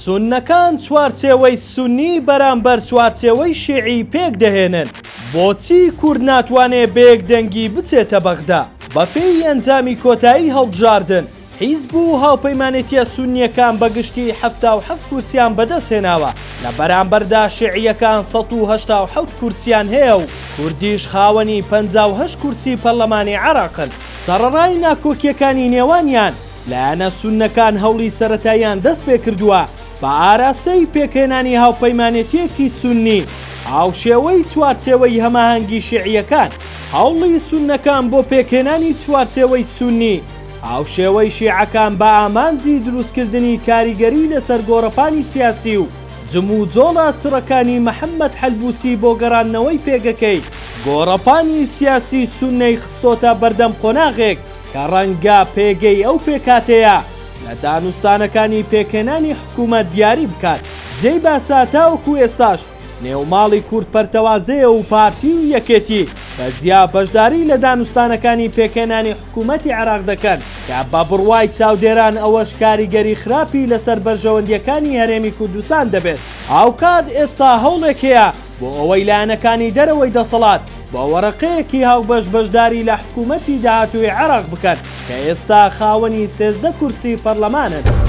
سونەکان چوارچێوەی سونی بەرامبەر چوارچێوەی شیعی پێک دەهێنن. بۆچی کورد ناتوانێت بەیەک دەنگی بچێتە بەغدا؟ بەپێی ئەنجامی کۆتایی هەڵبژاردن، حیزب و هاوپەیمانێتیە سونیەکان بەگشتی 77 کورسیان بەدەستهێناوە لە بەرامبەردا شیعیەکان 187 کورسیان هەیە و کوردیش خاوەنی 58 کورسی پەرلەمانی عێراقن. سەرەڕای ناکۆکیەکانی نێوانیان لایەنە سونەکان هەوڵی سەرەتاییان دەست پێ کردووە بە ئاراستەی پێکهێنانی هاوپەیمانێتیەکی سونی هاوشێوەی چوارچێوەی هەماهەنگی شیعیەکان. هەوڵی سونەکان بۆ پێکهێنانی چوارچێوەی سونی هاوشێوەی شیعەکان بە ئامانجی دروستکردنی کاریگەری لەسەر گۆڕەپانی سیاسی و جمو جۆڵە چڕەکانی محەممەد حەلبوسی بۆ گەڕانەوەی پێگەکەی گۆڕەپانی سیاسی سونەی خستۆتە بەردەم قۆناغێک کە ڕەنگە پێگەی ئەو پێکاتەیە لە دانوستانەکانی پێکهێنانی حکوومەت دیاری بکات. جێی باساتاوەکو ئێستاش نێوماڵی کورد پەرتەوازەیە و پارتی و یەکێتی بەجیا بەشداری لە دانوستانەکانی پێکهێنانی حکوومەتی عێراق دەکەن کە بە بڕوای چاودێران ئەوەش کاریگەری خراپی لەسەر بەرژەوەندیەکانی هەرێمی کوردستان دەبێت. ئاوکات ئێستا هەوڵێک هەیە بۆ ئەوەی لایەنەکانی دەرەوەی دەسەڵات بە وەرەقەیەکی هاوبەش بەشداری لە حکوومەتی داهاتووی عێراق بکەن کە ئێستا خاوەنی 13 کورسی پەرلەمانن.